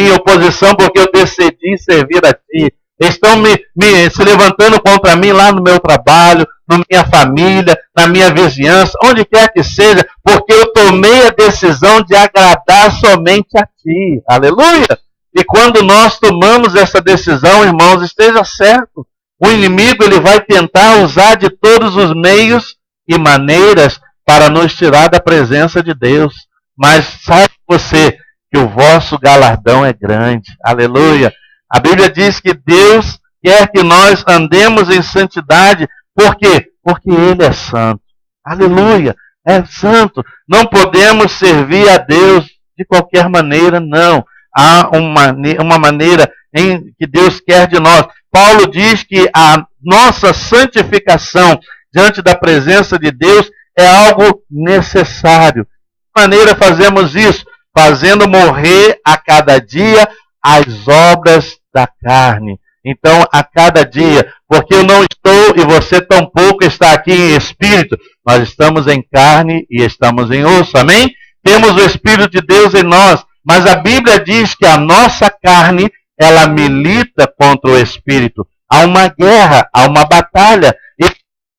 mim oposição porque eu decidi servir a Ti. Estão se levantando contra mim lá no meu trabalho, na minha família, na minha vizinhança, onde quer que seja, porque eu tomei a decisão de agradar somente a Ti. Aleluia! E quando nós tomamos essa decisão, irmãos, esteja certo. O inimigo ele vai tentar usar de todos os meios e maneiras para nos tirar da presença de Deus. Mas sabe você que o vosso galardão é grande. Aleluia! A Bíblia diz que Deus quer que nós andemos em santidade. Por quê? Porque Ele é santo. Aleluia! É santo. Não podemos servir a Deus de qualquer maneira, não. Há uma maneira em que Deus quer de nós. Paulo diz que a nossa santificação diante da presença de Deus é algo necessário. De que maneira fazemos isso? Fazendo morrer a cada dia as obras da carne. Então, a cada dia, porque eu não estou e você tampouco está aqui em espírito, nós estamos em carne e estamos em osso, amém? Temos o Espírito de Deus em nós, mas a Bíblia diz que a nossa carne, ela milita contra o Espírito. Há uma guerra, há uma batalha, e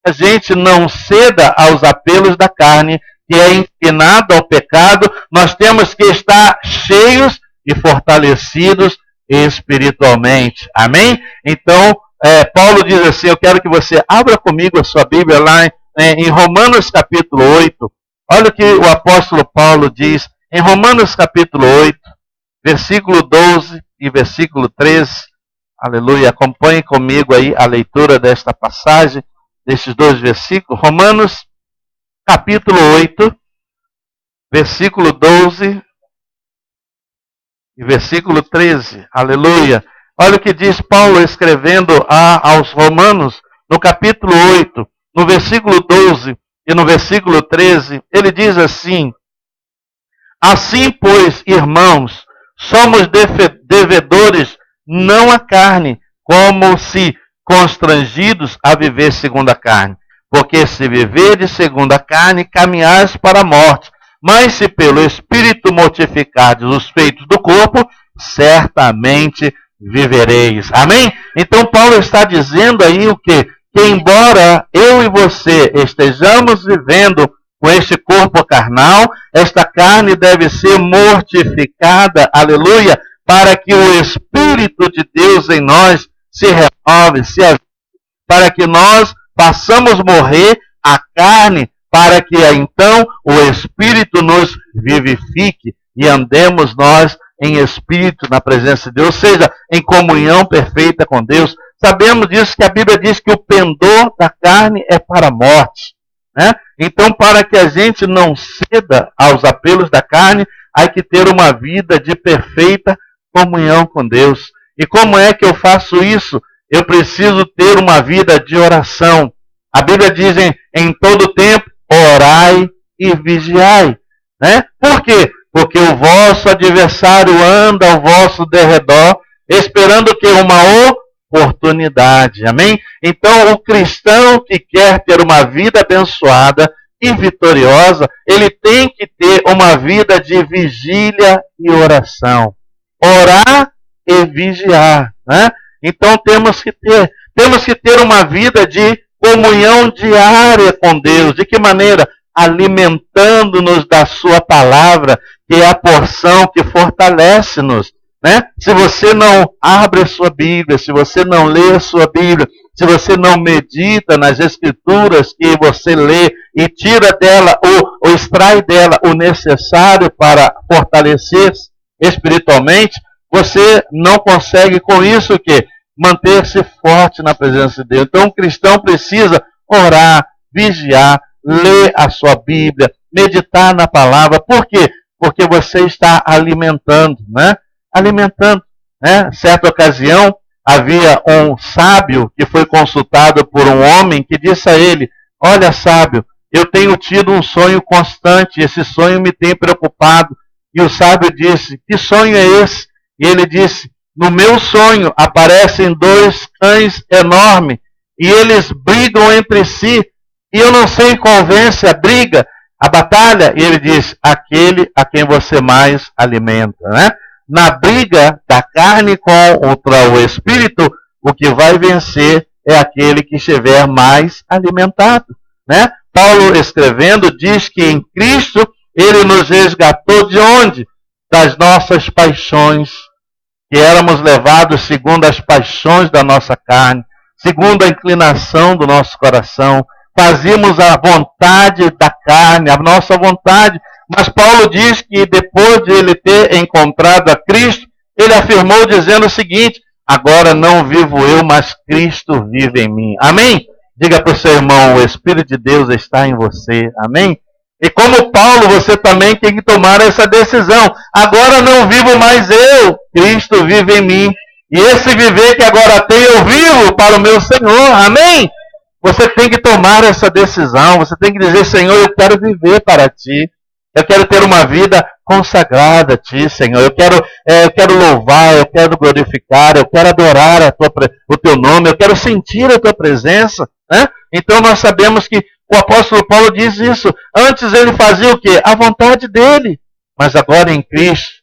a gente não ceda aos apelos da carne, que é inclinado ao pecado, nós temos que estar cheios e fortalecidos espiritualmente. Amém? Então, Paulo diz assim, eu quero que você abra comigo a sua Bíblia lá em Romanos capítulo 8. Olha o que o apóstolo Paulo diz em Romanos capítulo 8, versículo 12 e versículo 13. Aleluia. Acompanhe comigo aí a leitura desta passagem, desses dois versículos. Romanos capítulo 8, versículo 12 e versículo 13. Aleluia. Olha o que diz Paulo escrevendo aos Romanos, no capítulo 8, no versículo 12 e no versículo 13. Ele diz assim: assim, pois, irmãos, somos devedores não à carne, como se constrangidos a viver segundo a carne. Porque se viveres segundo a carne, caminhais para a morte. Mas se pelo Espírito mortificardes os feitos do corpo, certamente vivereis. Amém? Então Paulo está dizendo aí o quê? Que embora eu e você estejamos vivendo com este corpo carnal, esta carne deve ser mortificada, aleluia, para que o Espírito de Deus em nós se renove, para que nós possamos morrer à carne, para que então o Espírito nos vivifique e andemos nós em Espírito na presença de Deus, ou seja, em comunhão perfeita com Deus. Sabemos disso, que a Bíblia diz que o pendor da carne é para a morte, né? Então, para que a gente não ceda aos apelos da carne, há que ter uma vida de perfeita comunhão com Deus. E como é que eu faço isso? Eu preciso ter uma vida de oração. A Bíblia diz em todo tempo, orai e vigiai, né? Por quê? Porque o vosso adversário anda ao vosso derredor, esperando que uma oportunidade, amém? Então, o cristão que quer ter uma vida abençoada e vitoriosa, ele tem que ter uma vida de vigília e oração. Orar e vigiar, né? Então, temos que ter uma vida de comunhão diária com Deus. De que maneira? Alimentando-nos da sua palavra, que é a porção que fortalece-nos, né? Se você não abre a sua Bíblia, se você não lê a sua Bíblia, se você não medita nas Escrituras que você lê e tira dela ou extrai dela o necessário para fortalecer-se espiritualmente, você não consegue com isso o quê? Manter-se forte na presença de Deus. Então, o cristão precisa orar, vigiar, ler a sua Bíblia, meditar na palavra. Por quê? Porque você está alimentando, né? Alimentando, né? Certa ocasião, havia um sábio que foi consultado por um homem que disse a ele: olha, sábio, eu tenho tido um sonho constante, esse sonho me tem preocupado. E o sábio disse: que sonho é esse? E ele disse: no meu sonho aparecem dois cães enormes e eles brigam entre si. E eu não sei qual vence a briga, a batalha. E ele diz: aquele a quem você mais alimenta, né? na briga da carne contra o espírito, o que vai vencer é aquele que estiver mais alimentado, né? Paulo, escrevendo, diz que em Cristo ele nos resgatou de onde? Das nossas paixões, que éramos levados segundo as paixões da nossa carne, segundo a inclinação do nosso coração. Fazíamos a vontade da carne, a nossa vontade. Mas Paulo diz que depois de ele ter encontrado a Cristo, ele afirmou dizendo o seguinte: agora não vivo eu, mas Cristo vive em mim. Amém? Diga para o seu irmão, o Espírito de Deus está em você. Amém? E como Paulo, você também tem que tomar essa decisão. Agora não vivo mais eu, Cristo vive em mim. E esse viver que agora tenho, eu vivo para o meu Senhor. Amém? Você tem que tomar essa decisão. Você tem que dizer: Senhor, eu quero viver para Ti. Eu quero ter uma vida consagrada a Ti, Senhor. Eu quero louvar, eu quero glorificar, eu quero adorar o Teu nome, eu quero sentir a Tua presença. Né? Então nós sabemos que o apóstolo Paulo diz isso. Antes ele fazia o quê? A vontade dele. Mas agora em Cristo,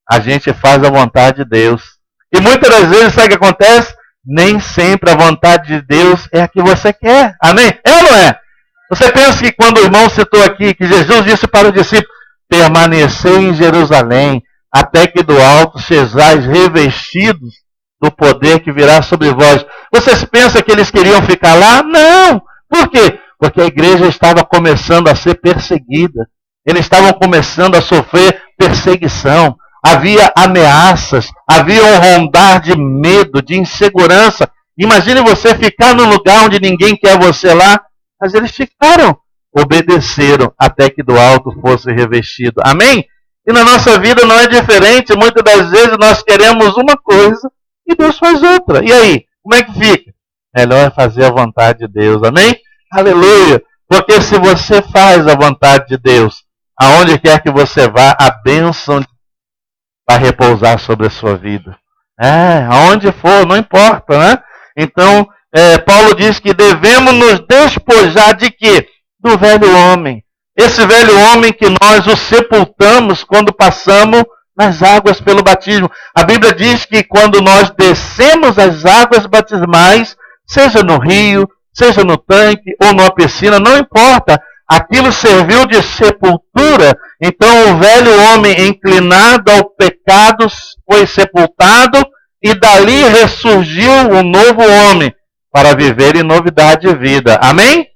a gente faz a vontade de Deus. E muitas das vezes, sabe o que acontece? Nem sempre a vontade de Deus é a que você quer. Amém? É ou não é? Você pensa que quando o irmão citou aqui, que Jesus disse para os discípulos: permanecei em Jerusalém, até que do alto sejais revestidos do poder que virá sobre vós. Vocês pensam que eles queriam ficar lá? Não! Por quê? Porque a igreja estava começando a ser perseguida. Eles estavam começando a sofrer perseguição. Havia ameaças, havia um rondar de medo, de insegurança. Imagine você ficar num lugar onde ninguém quer você lá. Mas eles ficaram, obedeceram até que do alto fosse revestido. Amém? E na nossa vida não é diferente. Muitas das vezes nós queremos uma coisa e Deus faz outra. E aí, como é que fica? Melhor é fazer a vontade de Deus. Amém? Aleluia! Porque se você faz a vontade de Deus, aonde quer que você vá, a bênção vai repousar sobre a sua vida. Aonde for, não importa, né? Então, Paulo diz que devemos nos despojar de quê? Do velho homem. Esse velho homem que nós o sepultamos quando passamos nas águas pelo batismo. A Bíblia diz que quando nós descemos as águas batismais, seja no rio, seja no tanque ou numa piscina, não importa. Aquilo serviu de sepultura. Então o velho homem inclinado ao pecado foi sepultado e dali ressurgiu um novo homem para viver em novidade de vida. Amém?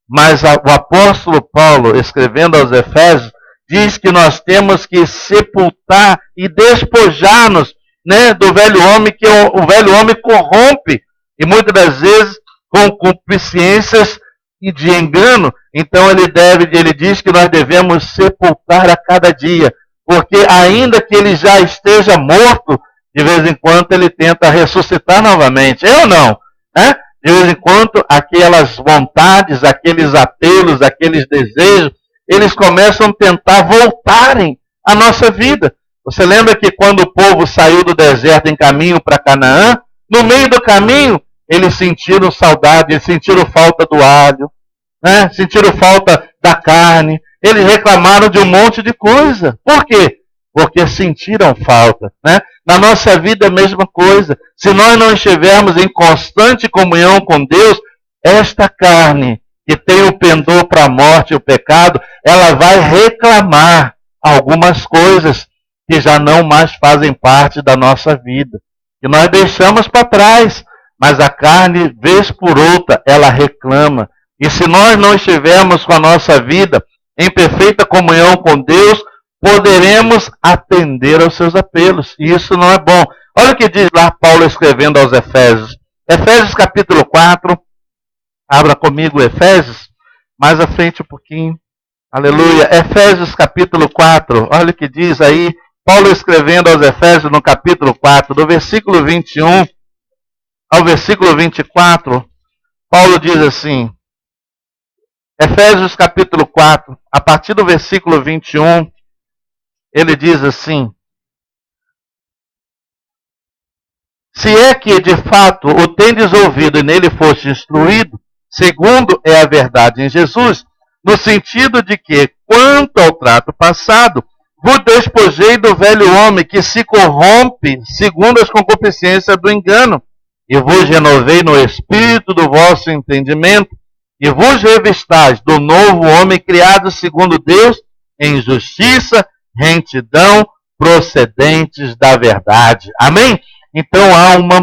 Mas o apóstolo Paulo, escrevendo aos Efésios, diz que nós temos que sepultar e despojar-nos, né, do velho homem, que o velho homem corrompe, e muitas das vezes com concupiscências e de engano. Então ele diz que nós devemos sepultar a cada dia, porque ainda que ele já esteja morto, de vez em quando ele tenta ressuscitar novamente. Eu não. Né? De vez em quando aquelas vontades, aqueles apelos, aqueles desejos, eles começam a tentar voltarem à nossa vida. Você lembra que quando o povo saiu do deserto em caminho para Canaã, no meio do caminho, eles sentiram saudade, eles sentiram falta do alho, né? Sentiram falta da carne, eles reclamaram de um monte de coisa. Por quê? Porque sentiram falta. Né? Na nossa vida é a mesma coisa. Se nós não estivermos em constante comunhão com Deus, esta carne que tem o pendor para a morte e o pecado, ela vai reclamar algumas coisas que já não mais fazem parte da nossa vida, que nós deixamos para trás. Mas a carne, vez por outra, ela reclama. E se nós não estivermos com a nossa vida em perfeita comunhão com Deus, poderemos atender aos seus apelos. E isso não é bom. Olha o que diz lá Paulo escrevendo aos Efésios. Efésios capítulo 4. Abra comigo Efésios. Mais à frente um pouquinho. Aleluia. Efésios capítulo 4. Olha o que diz aí. Paulo escrevendo aos Efésios no capítulo 4. Do versículo 21 ao versículo 24. Paulo diz assim. Efésios capítulo 4. A partir do versículo 21. Ele diz assim: se é que de fato o tendes ouvido e nele foste instruído, segundo é a verdade em Jesus, no sentido de que, quanto ao trato passado, Vos despojei do velho homem que se corrompe segundo as concupiscências do engano, e vos renovei no espírito do vosso entendimento, e vos revistais do novo homem criado segundo Deus, em justiça, retidão, procedentes da verdade. Amém? Então há uma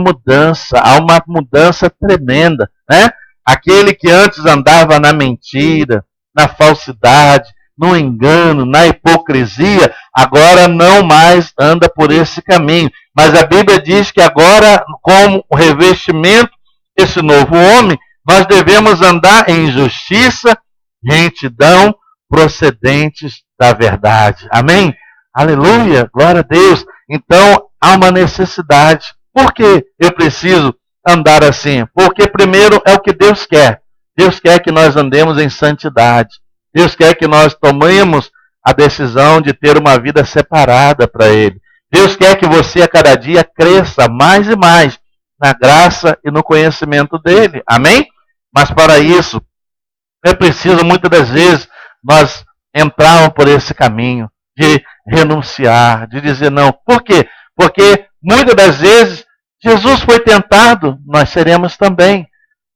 mudança tremenda, né? Aquele que antes andava na mentira, na falsidade, no engano, na hipocrisia, agora não mais anda por esse caminho. Mas a Bíblia diz que agora, como revestimento desse novo homem, nós devemos andar em justiça, retidão, procedentes da verdade. Amém? Aleluia, glória a Deus. Então, há uma necessidade. Por que eu preciso andar assim? Porque primeiro é o que Deus quer. Deus quer que nós andemos em santidade. Deus quer que nós tomemos a decisão de ter uma vida separada para Ele. Deus quer que você a cada dia cresça mais e mais na graça e no conhecimento dEle. Amém? Mas para isso, é preciso muitas das vezes nós entrarmos por esse caminho de renunciar, de dizer não. Por quê? Porque muitas das vezes Jesus foi tentado, nós seremos também.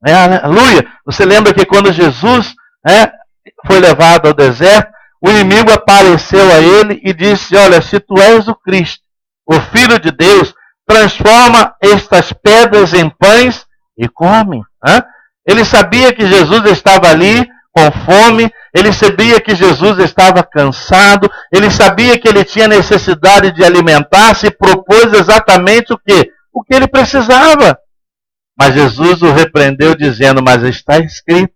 Aleluia! Você lembra que quando Jesus foi levado ao deserto, o inimigo apareceu a ele e disse: olha, se tu és o Cristo, o Filho de Deus, transforma estas pedras em pães e come. Ele sabia que Jesus estava ali com fome, ele sabia que Jesus estava cansado, ele sabia que ele tinha necessidade de alimentar-se e propôs exatamente o quê? O que ele precisava. Mas Jesus o repreendeu dizendo: mas está escrito,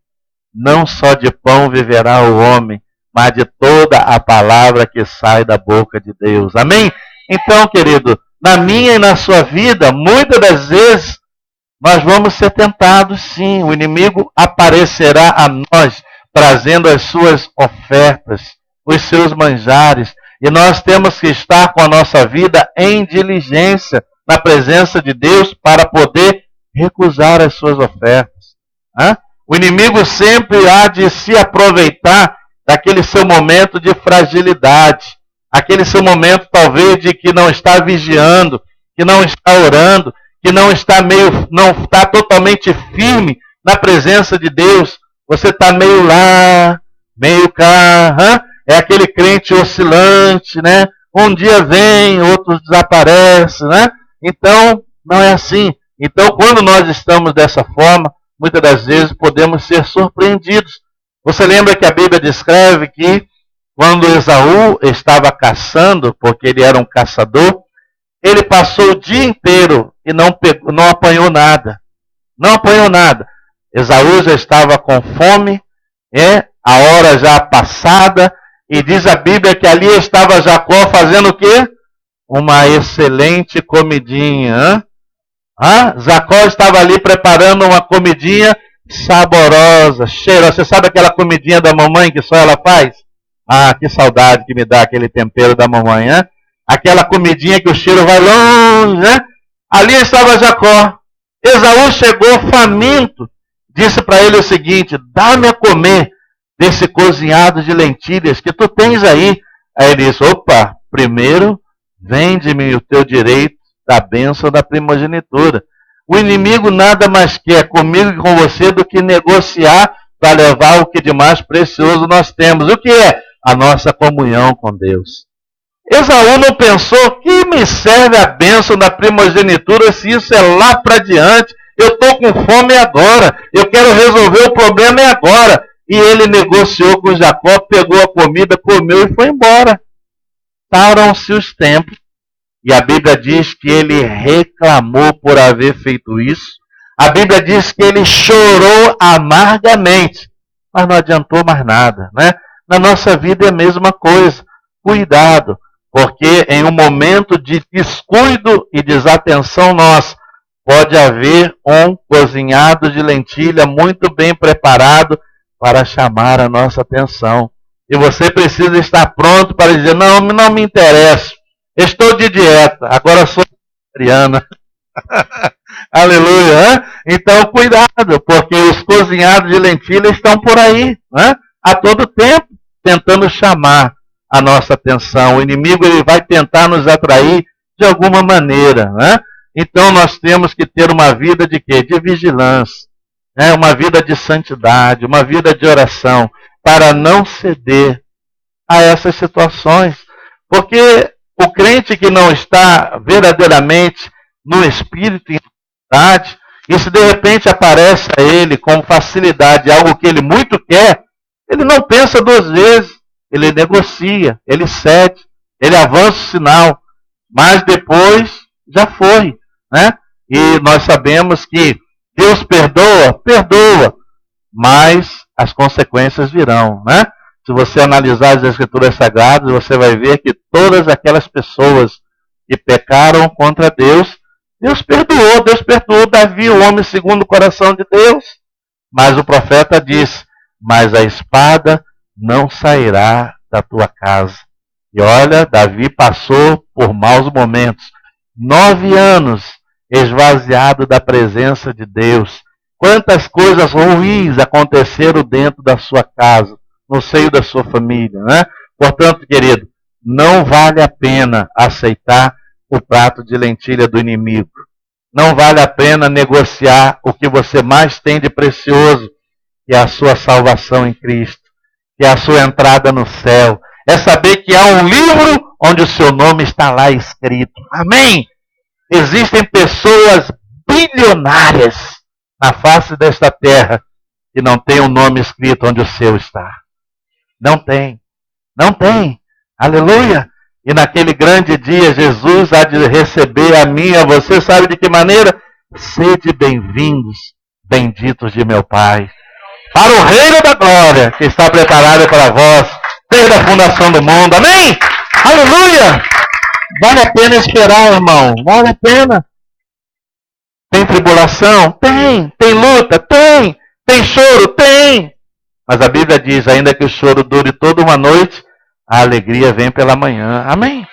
não só de pão viverá o homem, mas de toda a palavra que sai da boca de Deus. Amém? Então, querido, na minha e na sua vida, muitas das vezes, nós vamos ser tentados, sim. O inimigo aparecerá a nós, trazendo as suas ofertas, os seus manjares. E nós temos que estar com a nossa vida em diligência, na presença de Deus, para poder recusar as suas ofertas. O inimigo sempre há de se aproveitar daquele seu momento de fragilidade, aquele seu momento talvez de que não está vigiando, que não está orando, que não está totalmente firme na presença de Deus. Você está meio lá, meio cá, é aquele crente oscilante, né? Um dia vem, outro desaparece, né? Então, não é assim. Então, quando nós estamos dessa forma, muitas das vezes podemos ser surpreendidos. Você lembra que a Bíblia descreve que quando Esaú estava caçando, porque ele era um caçador, ele passou o dia inteiro e não apanhou nada. Não apanhou nada. Esaú já estava com fome, a hora já passada, e diz a Bíblia que ali estava Jacó fazendo o quê? Uma excelente comidinha. Jacó estava ali preparando uma comidinha saborosa, cheirosa. Você sabe aquela comidinha da mamãe que só ela faz? Que saudade que me dá aquele tempero da mamãe, né? Aquela comidinha que o cheiro vai longe, né? Ali estava Jacó. Esaú chegou faminto. Disse para ele o seguinte: dá-me a comer desse cozinhado de lentilhas que tu tens aí. Aí ele disse: opa, primeiro vende-me o teu direito da bênção da primogenitura. O inimigo nada mais quer comigo e com você do que negociar para levar o que de mais precioso nós temos. O que é? A nossa comunhão com Deus. Esaú não pensou: que me serve a bênção da primogenitura se isso é lá para diante? Eu estou com fome agora, eu quero resolver o problema agora. E ele negociou com Jacó, pegou a comida, comeu e foi embora. Passaram-se os tempos. E a Bíblia diz que ele reclamou por haver feito isso. A Bíblia diz que ele chorou amargamente. Mas não adiantou mais nada, né? Na nossa vida é a mesma coisa. Cuidado, porque em um momento de descuido e desatenção nossa, pode haver um cozinhado de lentilha muito bem preparado para chamar a nossa atenção. E você precisa estar pronto para dizer: não me interessa. Estou de dieta, agora sou vegetariana. Aleluia. Então, cuidado, porque os cozinhados de lentilha estão por aí, a todo tempo, tentando chamar a nossa atenção. O inimigo ele vai tentar nos atrair de alguma maneira, né? Então nós temos que ter uma vida de quê? De vigilância, né? Uma vida de santidade, uma vida de oração, para não ceder a essas situações. Porque o crente que não está verdadeiramente no espírito e em verdade, e se de repente aparece a ele com facilidade algo que ele muito quer, ele não pensa duas vezes, ele negocia, ele cede, ele avança o sinal, mas depois já foi, né? E nós sabemos que Deus perdoa, perdoa, mas as consequências virão, né? Se você analisar as Escrituras Sagradas, você vai ver que todas aquelas pessoas que pecaram contra Deus, Deus perdoou Davi, o homem segundo o coração de Deus. Mas o profeta diz, mas a espada não sairá da tua casa. E olha, Davi passou por maus momentos. 9 anos esvaziado da presença de Deus. Quantas coisas ruins aconteceram dentro da sua casa, no seio da sua família, né? Portanto, querido, não vale a pena aceitar o prato de lentilha do inimigo. Não vale a pena negociar o que você mais tem de precioso, que é a sua salvação em Cristo, que é a sua entrada no céu. É saber que há um livro onde o seu nome está lá escrito. Amém? Existem pessoas bilionárias na face desta terra que não tem o nome escrito onde o seu está. Não tem. Não tem. Aleluia. E naquele grande dia, Jesus há de receber a mim e a você, sabe de que maneira? Sede bem-vindos, benditos de meu Pai, para o reino da glória que está preparado para vós, desde a fundação do mundo. Amém? Aleluia! Vale a pena esperar, irmão. Vale a pena. Tem tribulação? Tem. Tem luta? Tem. Tem choro? Tem. Mas a Bíblia diz, ainda que o choro dure toda uma noite, a alegria vem pela manhã. Amém?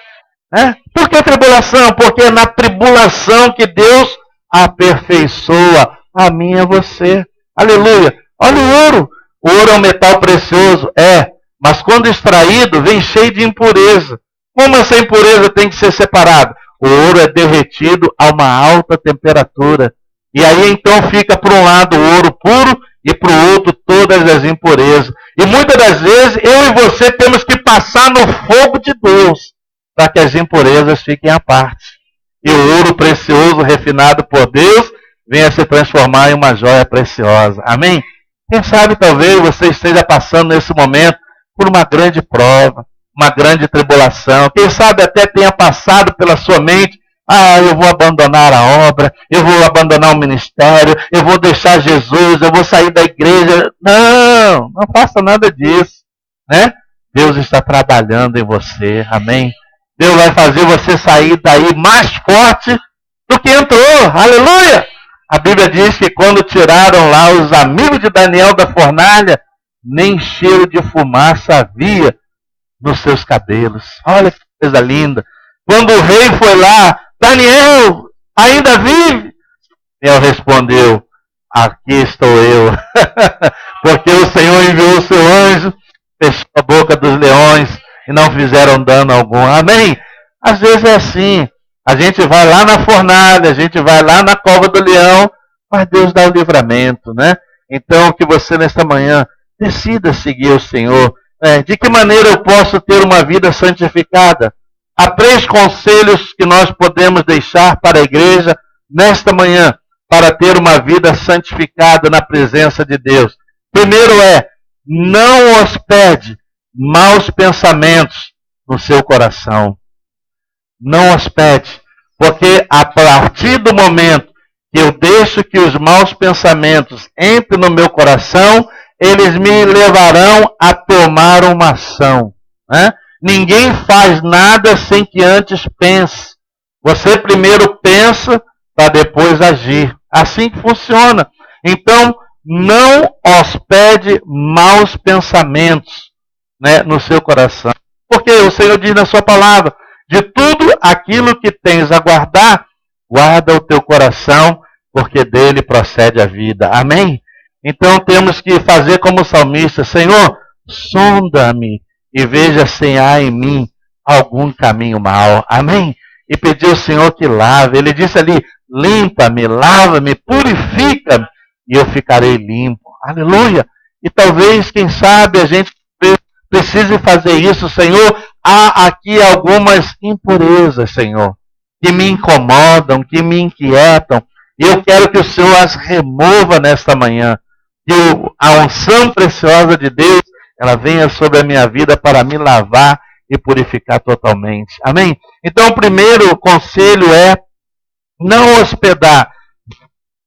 Por que tribulação? Porque é na tribulação que Deus aperfeiçoa a mim e a você. Aleluia. Olha o ouro. O ouro é um metal precioso. Mas quando extraído, vem cheio de impureza. Como essa impureza tem que ser separada? O ouro é derretido a uma alta temperatura. E aí então fica para um lado o ouro puro e para o outro todas as impurezas. E muitas das vezes eu e você temos que passar no fogo de Deus para que as impurezas fiquem à parte. E o ouro precioso refinado por Deus venha se transformar em uma joia preciosa. Amém? Quem sabe talvez você esteja passando nesse momento por uma grande prova, uma grande tribulação. Quem sabe até tenha passado pela sua mente, eu vou abandonar a obra, eu vou abandonar o ministério, eu vou deixar Jesus, eu vou sair da igreja. Não faça nada disso, né? Deus está trabalhando em você, amém? Deus vai fazer você sair daí mais forte do que entrou, aleluia! A Bíblia diz que quando tiraram lá os amigos de Daniel da fornalha, nem cheiro de fumaça havia nos seus cabelos. Olha que coisa linda. Quando o rei foi lá, Daniel, ainda vive? Daniel respondeu, aqui estou eu. Porque o Senhor enviou o seu anjo, fechou a boca dos leões e não fizeram dano algum. Amém? Às vezes é assim. A gente vai lá na fornalha, a gente vai lá na cova do leão, mas Deus dá o livramento, né? Então, que você nesta manhã decida seguir o Senhor. De que maneira eu posso ter uma vida santificada? Há 3 conselhos que nós podemos deixar para a igreja nesta manhã, para ter uma vida santificada na presença de Deus. Primeiro não hospede maus pensamentos no seu coração. Não hospede, porque a partir do momento que eu deixo que os maus pensamentos entrem no meu coração, eles me levarão a tomar uma ação, né? Ninguém faz nada sem que antes pense. Você primeiro pensa para depois agir. Assim que funciona. Então, não hospede maus pensamentos, né, no seu coração. Porque o Senhor diz na sua palavra, de tudo aquilo que tens a guardar, guarda o teu coração, porque dele procede a vida. Amém? Então temos que fazer como o salmista, Senhor, sonda-me e veja se há em mim algum caminho mau. Amém? E pediu ao Senhor que lave. Ele disse ali, limpa-me, lava-me, purifica-me, e eu ficarei limpo. Aleluia! E talvez, quem sabe, a gente precise fazer isso, Senhor. Há aqui algumas impurezas, Senhor, que me incomodam, que me inquietam. E eu quero que o Senhor as remova nesta manhã. Que a unção preciosa de Deus, ela venha sobre a minha vida para me lavar e purificar totalmente. Amém? Então, o primeiro conselho é não hospedar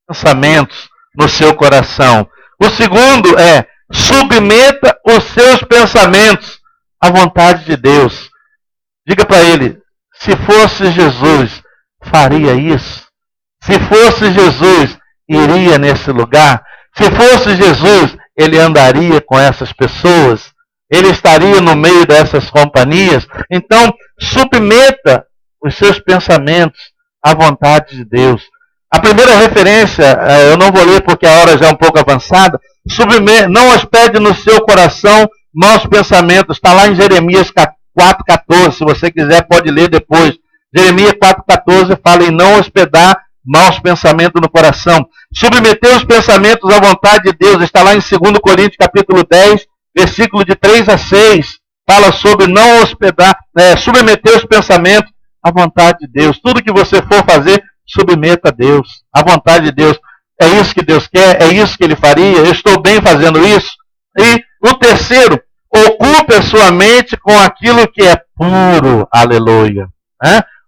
pensamentos no seu coração. O segundo é submeta os seus pensamentos à vontade de Deus. Diga para ele, se fosse Jesus, faria isso? Se fosse Jesus, iria nesse lugar? Se fosse Jesus, ele andaria com essas pessoas? Ele estaria no meio dessas companhias? Então, submeta os seus pensamentos à vontade de Deus. A primeira referência, eu não vou ler porque a hora já é um pouco avançada. Não hospede no seu coração maus pensamentos. Está lá em Jeremias 4,14. Se você quiser, pode ler depois. Jeremias 4,14 fala em não hospedar maus pensamentos no coração. Submeter os pensamentos à vontade de Deus. Está lá em 2 Coríntios capítulo 10, versículo de 3 a 6. Fala sobre não hospedar, submeter os pensamentos à vontade de Deus. Tudo que você for fazer, submeta a Deus, à vontade de Deus. É isso que Deus quer, é isso que Ele faria. Eu estou bem fazendo isso. E o terceiro, ocupe a sua mente com aquilo que é puro. Aleluia.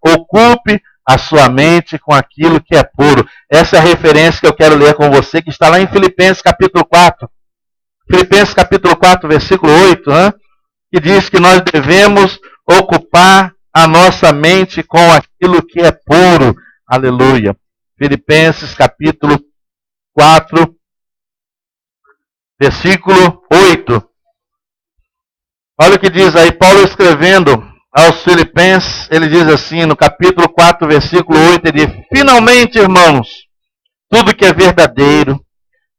Ocupe a sua mente com aquilo que é puro. Essa é a referência que eu quero ler com você, que está lá em Filipenses capítulo 4. Filipenses capítulo 4, versículo 8, que diz que nós devemos ocupar a nossa mente com aquilo que é puro. Aleluia. Filipenses capítulo 4, versículo 8. Olha o que diz aí, Paulo escrevendo aos Filipenses, ele diz assim, no capítulo 4, versículo 8, ele diz, finalmente, irmãos, tudo que é verdadeiro,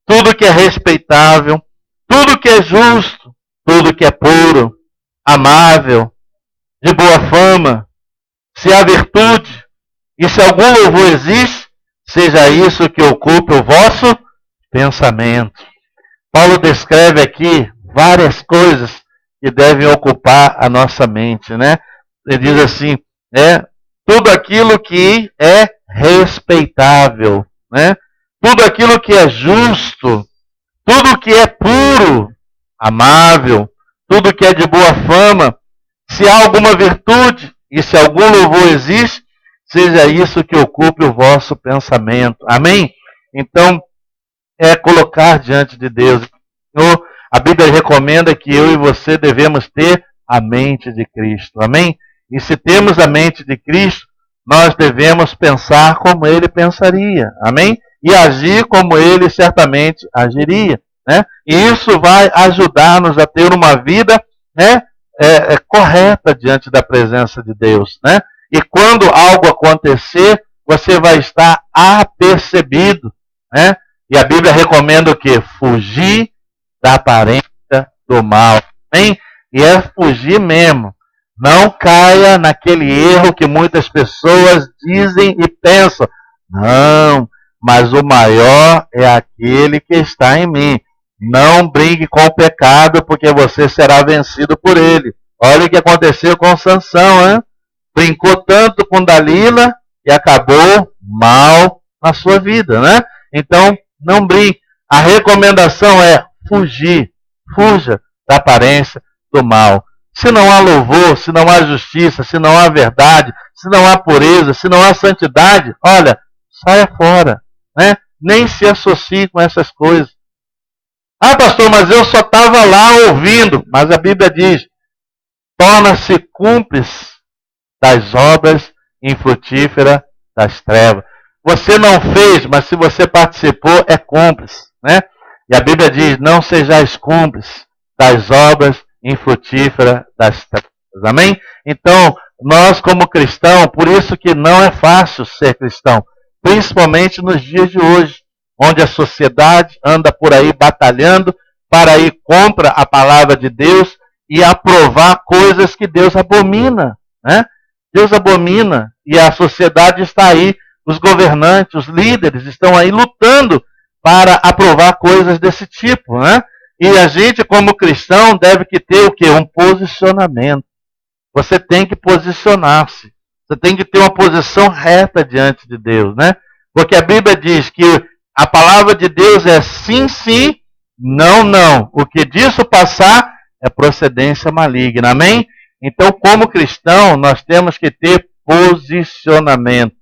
tudo que é respeitável, tudo que é justo, tudo que é puro, amável, de boa fama, se há virtude, e se algum louvor existe, seja isso que ocupe o vosso pensamento. Paulo descreve aqui várias coisas que devem ocupar a nossa mente, né? Ele diz assim, tudo aquilo que é respeitável, né? Tudo aquilo que é justo, tudo que é puro, amável, tudo que é de boa fama, se há alguma virtude e se algum louvor existe, seja isso que ocupe o vosso pensamento. Amém? Então, é colocar diante de Deus. A Bíblia recomenda que eu e você devemos ter a mente de Cristo. Amém? E se temos a mente de Cristo, nós devemos pensar como Ele pensaria. Amém? E agir como Ele certamente agiria. Né? E isso vai ajudar-nos a ter uma vida, né, correta diante da presença de Deus. Né? E quando algo acontecer, você vai estar apercebido. Né? E a Bíblia recomenda o quê? Fugir da aparência do mal. Amém? E é fugir mesmo. Não caia naquele erro que muitas pessoas dizem e pensam. Não, mas o maior é aquele que está em mim. Não brigue com o pecado, porque você será vencido por ele. Olha o que aconteceu com Sansão, hein? Brincou tanto com Dalila e acabou mal na sua vida, né? Então, não brinque. A recomendação é fugir. Fuja da aparência do mal. Se não há louvor, se não há justiça, se não há verdade, se não há pureza, se não há santidade, olha, saia fora, né? Nem se associe com essas coisas. Ah, pastor, mas eu só estava lá ouvindo. Mas a Bíblia diz, torna-se cúmplice das obras infrutíferas das trevas. Você não fez, mas se você participou, é cúmplice, né? E a Bíblia diz, não sejais cúmplices das obras infrutíferas das trevas. Amém? Então, nós como cristãos, por isso que não é fácil ser cristão, principalmente nos dias de hoje, onde a sociedade anda por aí batalhando para ir contra a palavra de Deus e aprovar coisas que Deus abomina, né? Deus abomina e a sociedade está aí, os governantes, os líderes estão aí lutando para aprovar coisas desse tipo, né? E a gente, como cristão, deve que ter o quê? Um posicionamento. Você tem que posicionar-se. Você tem que ter uma posição reta diante de Deus, né? Porque a Bíblia diz que a palavra de Deus é sim, sim, não, não. O que disso passar é procedência maligna. Amém? Então, como cristão, nós temos que ter posicionamento.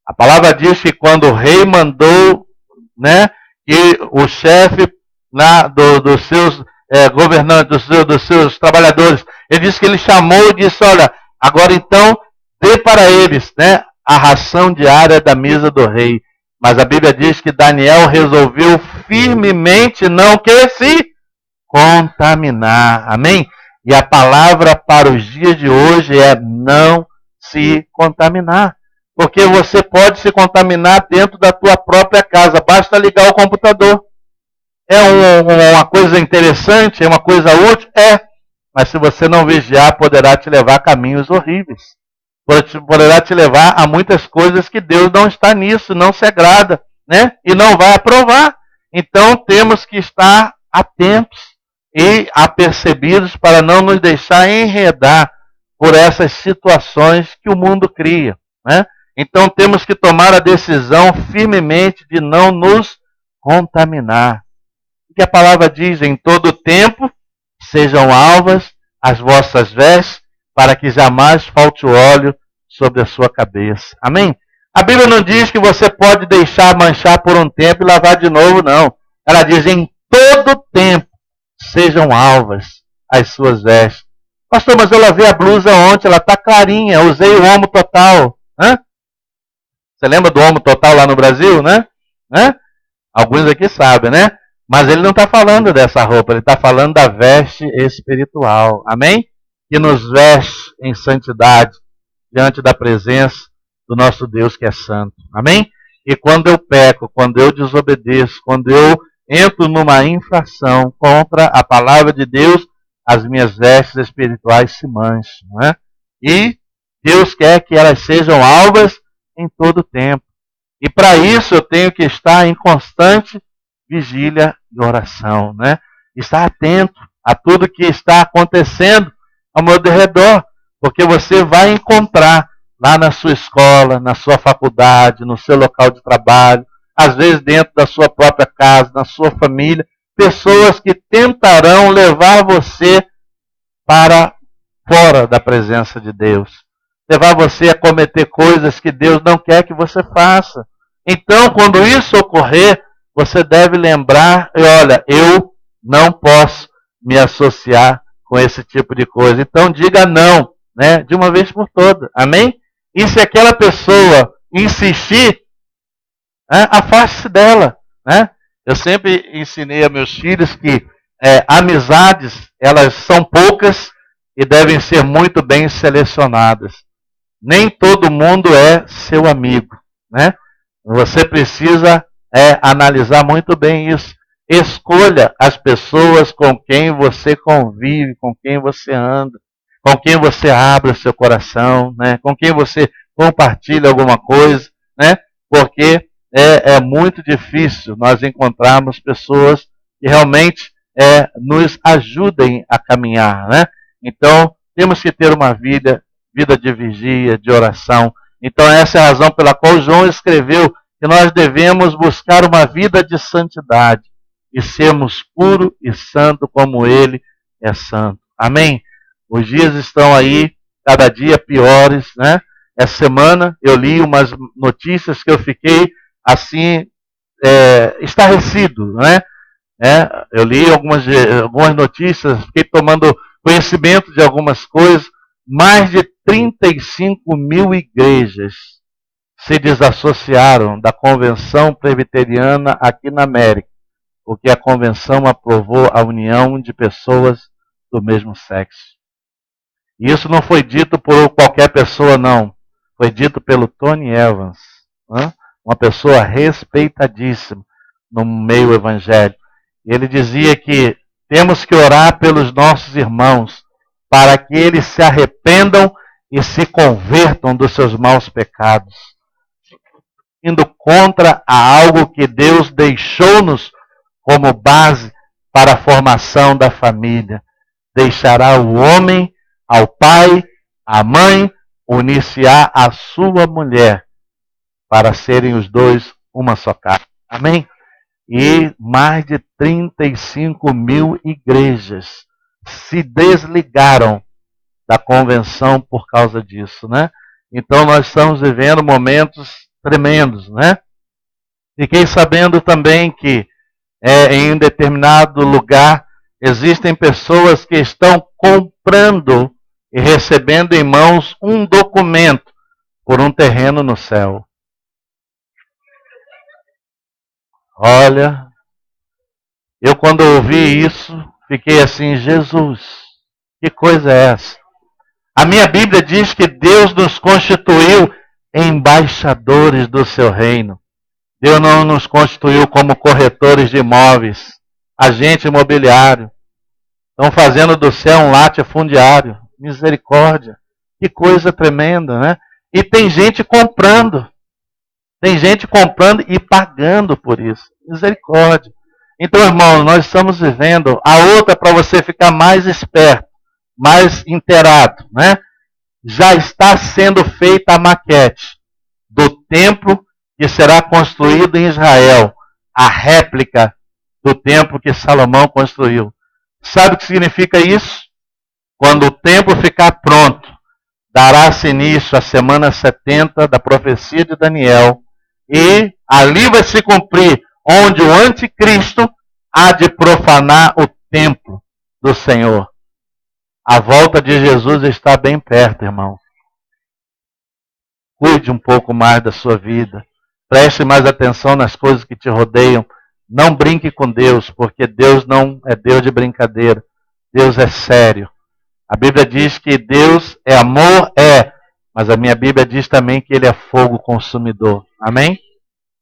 A palavra diz que quando o rei mandou, né, que o chefe dos seus governantes, dos seus trabalhadores, ele disse que ele chamou e disse, olha, agora então dê para eles, né, a ração diária da mesa do rei. Mas a Bíblia diz que Daniel resolveu firmemente não que se contaminar. Amém? E a palavra para os dias de hoje é não se contaminar. Porque você pode se contaminar dentro da tua própria casa. Basta ligar o computador. É uma coisa interessante? É uma coisa útil? É. Mas se você não vigiar, poderá te levar a caminhos horríveis. Poderá te levar a muitas coisas que Deus não está nisso, não se agrada, né? E não vai aprovar. Então temos que estar atentos e apercebidos para não nos deixar enredar por essas situações que o mundo cria, né? Então temos que tomar a decisão firmemente de não nos contaminar. O que a palavra diz, em todo tempo, sejam alvas as vossas vestes, para que jamais falte o óleo sobre a sua cabeça. Amém? A Bíblia não diz que você pode deixar manchar por um tempo e lavar de novo, não. Ela diz, em todo tempo, sejam alvas as suas vestes. Pastor, mas eu lavei a blusa ontem, ela está clarinha, eu usei o Omo Total. Hã? Você lembra do Omo Total lá no Brasil, né? Alguns aqui sabem, né? Mas ele não está falando dessa roupa, ele está falando da veste espiritual. Amém? Que nos veste em santidade diante da presença do nosso Deus que é santo. Amém? E quando eu peco, quando eu desobedeço, quando eu entro numa infração contra a palavra de Deus, as minhas vestes espirituais se mancham. Não é? E Deus quer que elas sejam alvas em todo o tempo. E para isso eu tenho que estar em constante vigília e oração, né? Estar atento a tudo que está acontecendo ao meu redor, porque você vai encontrar lá na sua escola, na sua faculdade, no seu local de trabalho, às vezes dentro da sua própria casa, na sua família, pessoas que tentarão levar você para fora da presença de Deus, levar você a cometer coisas que Deus não quer que você faça. Então, quando isso ocorrer, você deve lembrar, e olha, eu não posso me associar com esse tipo de coisa. Então diga não, né, de uma vez por todas. Amém? E se aquela pessoa insistir, né, afaste-se dela. Né? Eu sempre ensinei a meus filhos que amizades, elas são poucas e devem ser muito bem selecionadas. Nem todo mundo é seu amigo. Né? Você precisa analisar muito bem isso. Escolha as pessoas com quem você convive, com quem você anda, com quem você abre o seu coração, né? Com quem você compartilha alguma coisa, né? Porque é muito difícil nós encontrarmos pessoas que realmente nos ajudem a caminhar, né? Então, temos que ter uma vida de vigia, de oração. Então, essa é a razão pela qual João escreveu que nós devemos buscar uma vida de santidade e sermos puros e santos como Ele é santo. Amém? Os dias estão aí, cada dia piores, né? Essa semana eu li umas notícias que eu fiquei assim, estarrecido, né? Eu li algumas notícias, fiquei tomando conhecimento de algumas coisas. Mais de 35 mil igrejas se desassociaram da Convenção Presbiteriana aqui na América, porque a convenção aprovou a união de pessoas do mesmo sexo. E isso não foi dito por qualquer pessoa, não. Foi dito pelo Tony Evans, uma pessoa respeitadíssima no meio evangélico. E ele dizia que temos que orar pelos nossos irmãos, para que eles se arrependam e se convertam dos seus maus pecados, indo contra a algo que Deus deixou-nos como base para a formação da família. Deixará o homem ao pai, à mãe, unir-se-á à sua mulher, para serem os dois uma só carne. Amém? E mais de 35 mil igrejas se desligaram da convenção por causa disso, né? Então nós estamos vivendo momentos tremendos, né? Fiquei sabendo também que em um determinado lugar existem pessoas que estão comprando e recebendo em mãos um documento por um terreno no céu. Olha, eu quando ouvi isso, fiquei assim, Jesus, que coisa é essa? A minha Bíblia diz que Deus nos constituiu embaixadores do seu reino. Deus não nos constituiu como corretores de imóveis, agente imobiliário. Estão fazendo do céu um latifundiário. Misericórdia. Que coisa tremenda, né? E tem gente comprando. Tem gente comprando e pagando por isso. Misericórdia. Então, irmãos, nós estamos vivendo. A outra, para você ficar mais esperto, mais inteirado, né? Já está sendo feita a maquete do templo que será construído em Israel, a réplica do templo que Salomão construiu. Sabe o que significa isso? Quando o templo ficar pronto, dará-se início à semana 70 da profecia de Daniel, e ali vai se cumprir onde o anticristo há de profanar o templo do Senhor. A volta de Jesus está bem perto, irmão. Cuide um pouco mais da sua vida. Preste mais atenção nas coisas que te rodeiam. Não brinque com Deus, porque Deus não é Deus de brincadeira. Deus é sério. A Bíblia diz que Deus é amor, mas a minha Bíblia diz também que Ele é fogo consumidor. Amém?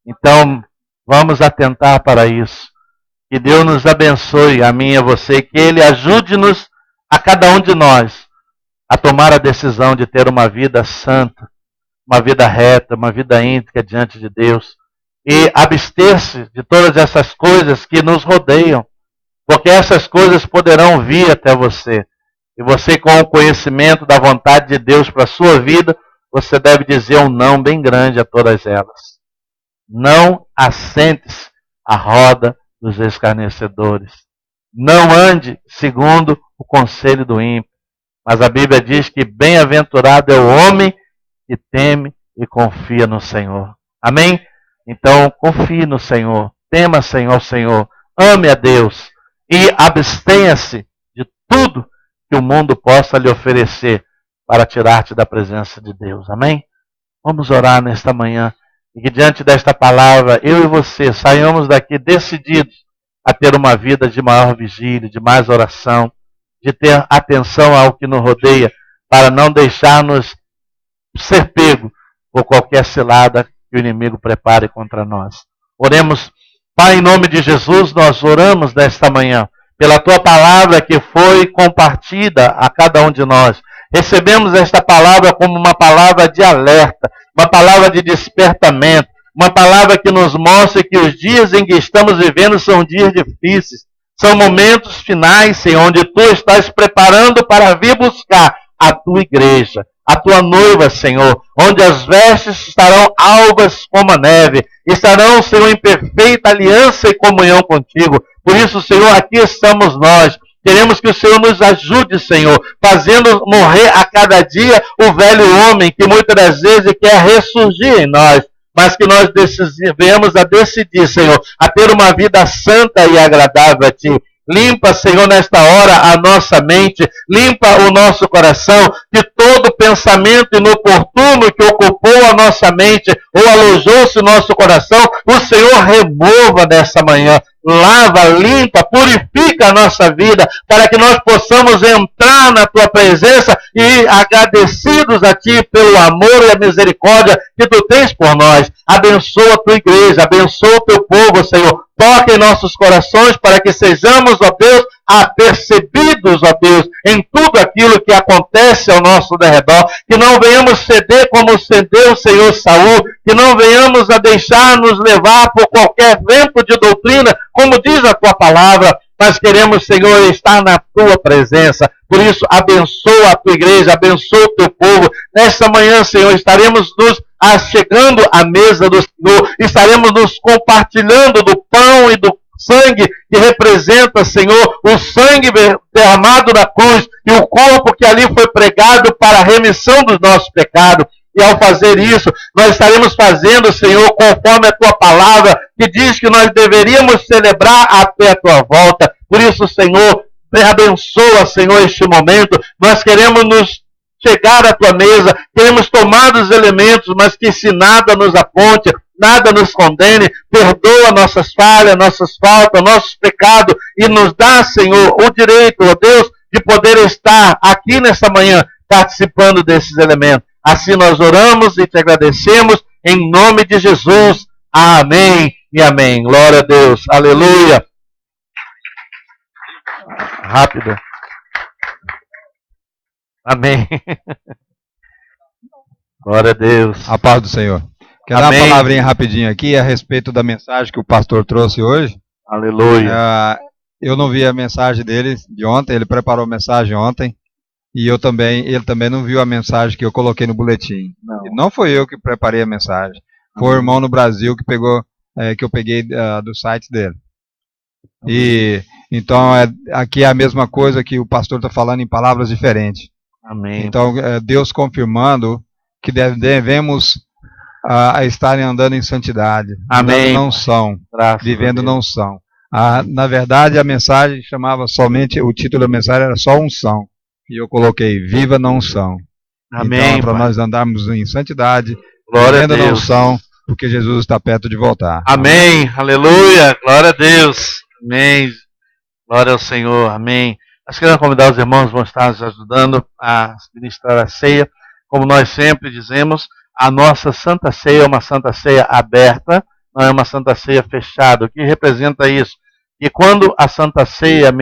Então, vamos atentar para isso. Que Deus nos abençoe, a mim e a você, que Ele ajude-nos, a cada um de nós, a tomar a decisão de ter uma vida santa, uma vida reta, uma vida íntegra diante de Deus, e abster-se de todas essas coisas que nos rodeiam, porque essas coisas poderão vir até você. E você, com o conhecimento da vontade de Deus para a sua vida, você deve dizer um não bem grande a todas elas. Não assente-se à roda dos escarnecedores. Não ande segundo o conselho do ímpio. Mas a Bíblia diz que bem-aventurado é o homem que teme e confia no Senhor. Amém? Então, confie no Senhor. Tema, Senhor. Ame a Deus. E abstenha-se de tudo que o mundo possa lhe oferecer para tirar-te da presença de Deus. Amém? Vamos orar nesta manhã. E que diante desta palavra, eu e você saiamos daqui decididos a ter uma vida de maior vigília, de mais oração, de ter atenção ao que nos rodeia, para não deixar-nos ser pego por qualquer cilada que o inimigo prepare contra nós. Oremos. Pai, em nome de Jesus, nós oramos nesta manhã, pela Tua palavra que foi compartida a cada um de nós. Recebemos esta palavra como uma palavra de alerta, uma palavra de despertamento, uma palavra que nos mostra que os dias em que estamos vivendo são dias difíceis, são momentos finais, Senhor, onde Tu estás preparando para vir buscar a Tua igreja, a Tua noiva, Senhor, onde as vestes estarão alvas como a neve, estarão, Senhor, em perfeita aliança e comunhão contigo. Por isso, Senhor, aqui estamos nós. Queremos que o Senhor nos ajude, Senhor, fazendo morrer a cada dia o velho homem que muitas das vezes quer ressurgir em nós, mas que nós venhamos a decidir, Senhor, a ter uma vida santa e agradável a Ti. Limpa, Senhor, nesta hora a nossa mente, limpa o nosso coração de todo pensamento inoportuno que ocupou a nossa mente ou alojou-se no nosso coração. O Senhor remova nessa manhã. Lava, limpa, purifica a nossa vida, para que nós possamos entrar na Tua presença e agradecidos a Ti pelo amor e a misericórdia que Tu tens por nós. Abençoa a Tua igreja, abençoa o Teu povo, Senhor. Toca em nossos corações para que sejamos, ó Deus, apercebidos, ó Deus, em tudo aquilo que acontece ao nosso derredor, que não venhamos ceder como cedeu o Senhor Saul, que não venhamos a deixar-nos levar por qualquer vento de doutrina, como diz a tua palavra. Nós queremos, Senhor, estar na tua presença. Por isso, abençoa a tua igreja, abençoa o teu povo. Nesta manhã, Senhor, estaremos nos chegando à mesa do Senhor, estaremos nos compartilhando do pão e do sangue que representa, Senhor, o sangue derramado na cruz e o corpo que ali foi pregado para a remissão dos nossos pecados. E ao fazer isso, nós estaremos fazendo, Senhor, conforme a tua palavra, que diz que nós deveríamos celebrar até a tua volta. Por isso, Senhor, abençoa, Senhor, este momento. Nós queremos nos chegar à tua mesa, queremos tomar dos elementos, mas que se nada nos aponte, nada nos condene, perdoa nossas falhas, nossas faltas, nossos pecados, e nos dá, Senhor, o direito, ó Deus, de poder estar aqui nesta manhã, participando desses elementos. Assim nós oramos e te agradecemos, em nome de Jesus. Amém e amém. Glória a Deus. Aleluia. Rápido. Amém. Glória a Deus. A paz do Senhor. Quer dar uma palavrinha rapidinho aqui a respeito da mensagem que o pastor trouxe hoje? Aleluia. Eu não vi a mensagem dele de ontem, ele preparou a mensagem ontem, e ele também não viu a mensagem que eu coloquei no boletim. Não foi eu que preparei a mensagem, foi o irmão no Brasil que eu peguei do site dele. E então aqui é a mesma coisa que o pastor está falando em palavras diferentes. Amém. Então Deus confirmando que devemos estarem andando em santidade. Amém. Não são, vivendo não são. Na verdade, a mensagem chamava somente, o título da mensagem era só unção. E eu coloquei, viva não são. Amém. Então, para nós andarmos em santidade, glória vivendo a Deus. Não são, porque Jesus está perto de voltar. Amém. Aleluia. Glória a Deus. Amém. Glória ao Senhor. Amém. Nós queremos convidar os irmãos que vão estar nos ajudando a ministrar a ceia. Como nós sempre dizemos, a nossa Santa Ceia é uma Santa Ceia aberta, não é uma Santa Ceia fechada. O que representa isso? Que quando a Santa Ceia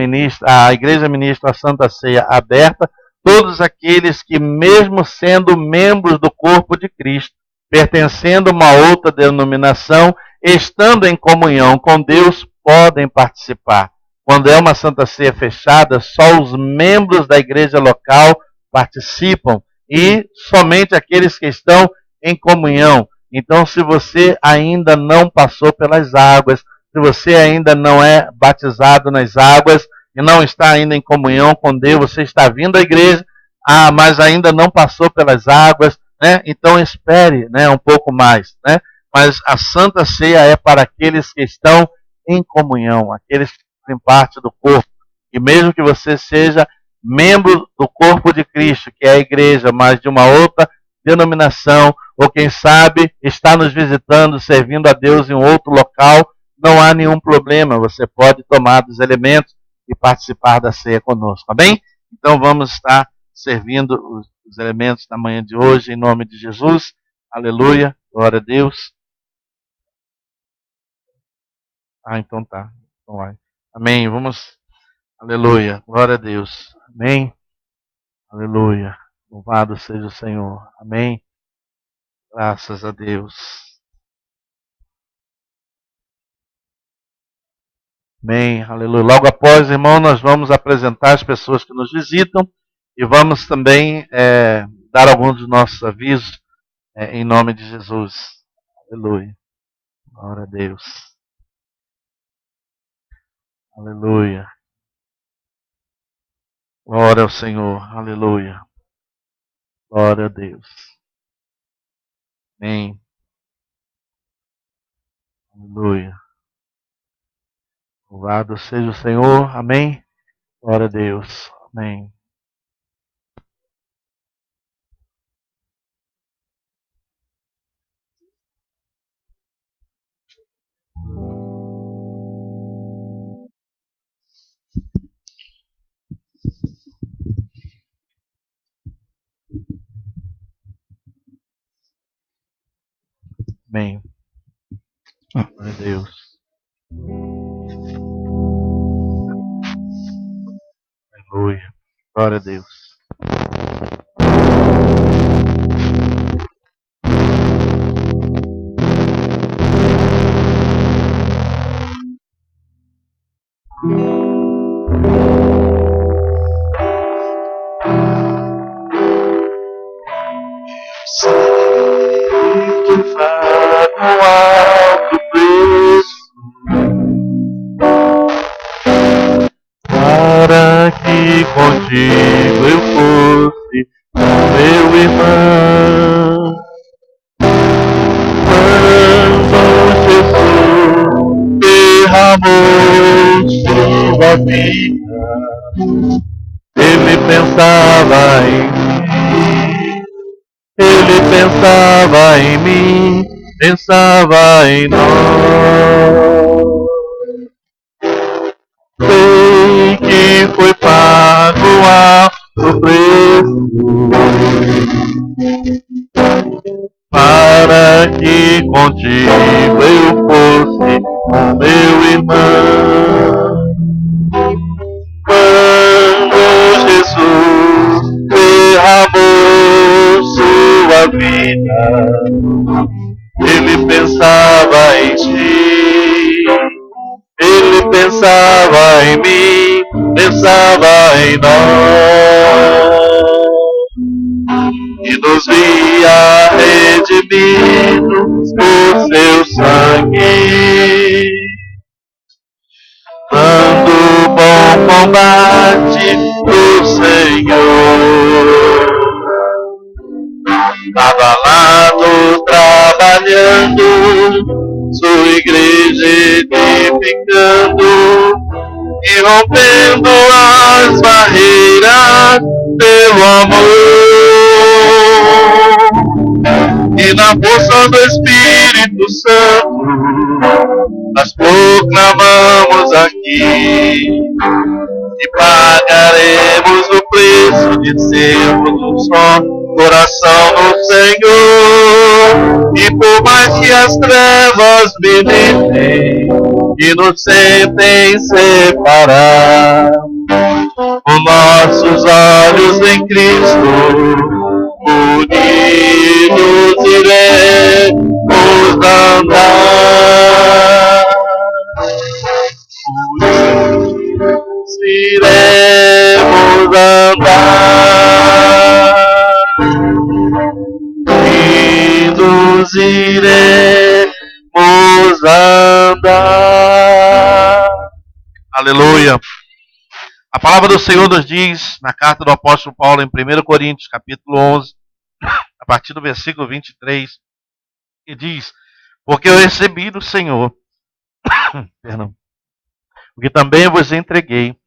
a igreja ministra a Santa Ceia aberta, todos aqueles que, mesmo sendo membros do corpo de Cristo, pertencendo a uma outra denominação, estando em comunhão com Deus, podem participar. Quando é uma Santa Ceia fechada, só os membros da igreja local participam e somente aqueles que estão em comunhão. Então, se você ainda não passou pelas águas, se você ainda não é batizado nas águas e não está ainda em comunhão com Deus, você está vindo à igreja, mas ainda não passou pelas águas, né? Então espere, né, um pouco mais, né? Mas a Santa Ceia é para aqueles que estão em comunhão, aqueles que fazem parte do corpo. E mesmo que você seja membro do corpo de Cristo, que é a igreja, mas de uma outra denominação, ou quem sabe está nos visitando, servindo a Deus em um outro local, não há nenhum problema, você pode tomar dos elementos e participar da ceia conosco, tá bem? Então vamos estar servindo os elementos da manhã de hoje, em nome de Jesus. Aleluia, glória a Deus. Então tá. Então vai. Amém, vamos. Aleluia, glória a Deus. Amém. Aleluia, louvado seja o Senhor. Amém. Graças a Deus. Amém, aleluia. Logo após, irmão, nós vamos apresentar as pessoas que nos visitam e vamos também dar alguns dos nossos avisos em nome de Jesus. Aleluia. Glória a Deus. Aleluia. Glória ao Senhor. Aleluia. Glória a Deus. Amém. Aleluia. Louvado seja o Senhor. Amém. Glória a Deus. Amém. Amém. Glória a Deus. Aleluia. Glória a Deus. Que pago alto preço para que contigo eu fosse meu irmão. Quando Jesus derramou sua vida, ele pensava em mim, ele pensava em mim, pensava em nós. Sei que foi pago alto preço para que contigo eu fosse meu irmão. Quando Jesus derramou sua vida, ele pensava em ti, ele pensava em mim, pensava em nós, e nos via redimidos por seu sangue, dando bom combate do Senhor. Estava lá trabalhando, sua igreja edificando e rompendo as barreiras pelo amor. E na força do Espírito Santo nós proclamamos aqui e pagaremos o preço de sermos um só coração no Senhor. E por mais que as trevas militem e nos sentem separar, com nossos olhos em Cristo, unidos iremos andar. Iremos andar, unidos iremos andar. Aleluia. A palavra do Senhor nos diz, na carta do apóstolo Paulo, em 1 Coríntios, capítulo 11, a partir do versículo 23, que diz: porque eu recebi do Senhor, perdão, o que também vos entreguei.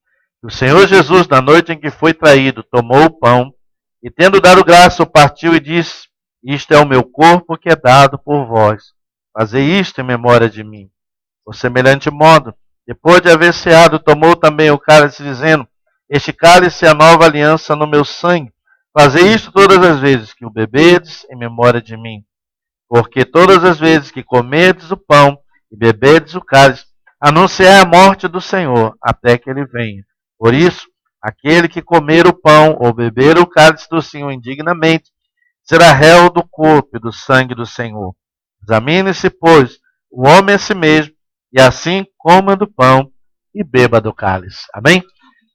O Senhor Jesus, na noite em que foi traído, tomou o pão e, tendo dado graça, o partiu e disse: isto é o meu corpo que é dado por vós. Fazei isto em memória de mim. Por semelhante modo, depois de haver ceado, tomou também o cálice, dizendo: este cálice é a nova aliança no meu sangue. Fazei isto todas as vezes que o bebedes em memória de mim. Porque todas as vezes que comerdes o pão e beberdes o cálice, anunciai a morte do Senhor, até que ele venha. Por isso, aquele que comer o pão ou beber o cálice do Senhor indignamente, será réu do corpo e do sangue do Senhor. Examine-se, pois, o homem a si mesmo, e assim coma do pão e beba do cálice. Amém?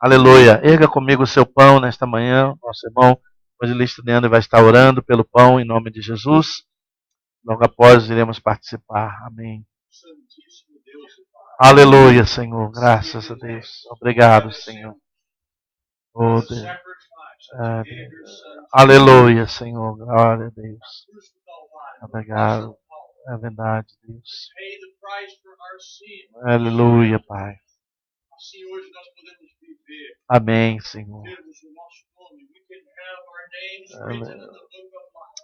Aleluia. Erga comigo o seu pão nesta manhã, nosso irmão evangelista Leandro vai estar orando pelo pão em nome de Jesus. Logo após iremos participar. Amém. Aleluia, Senhor. Graças a Deus. Obrigado, Senhor. Oh, Deus. Aleluia, Senhor. Glória a Deus. Obrigado. É verdade, Deus. Aleluia, Pai. Amém, Senhor.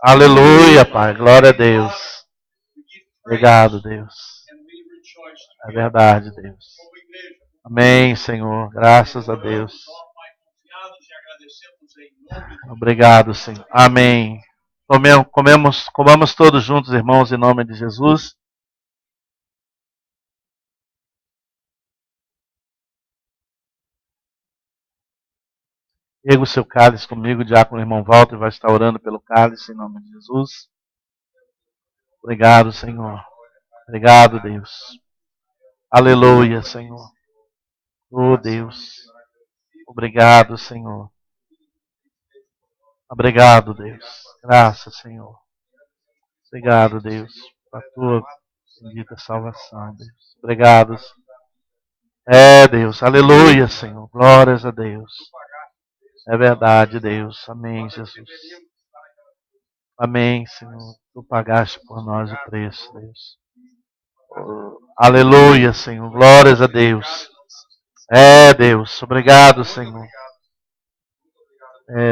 Aleluia, Pai. Glória a Deus. Obrigado, Deus. É verdade, Deus. Amém, Senhor. Graças a Deus. Obrigado, Senhor. Amém. Comamos todos juntos, irmãos, em nome de Jesus. Erga o seu cálice comigo, o diácono irmão Walter vai estar orando pelo cálice em nome de Jesus. Obrigado, Senhor. Obrigado, Deus. Aleluia, Senhor. Oh, Deus. Obrigado, Senhor. Obrigado, Deus. Graças, Senhor. Obrigado, Deus, pela tua bendita salvação, Deus. Obrigado. Deus. Aleluia, Senhor. Glórias a Deus. É verdade, Deus. Amém, Jesus. Amém, Senhor. Tu pagaste por nós o preço, Deus. Oh, aleluia, Senhor. Glórias a Deus. Deus. Obrigado, Senhor.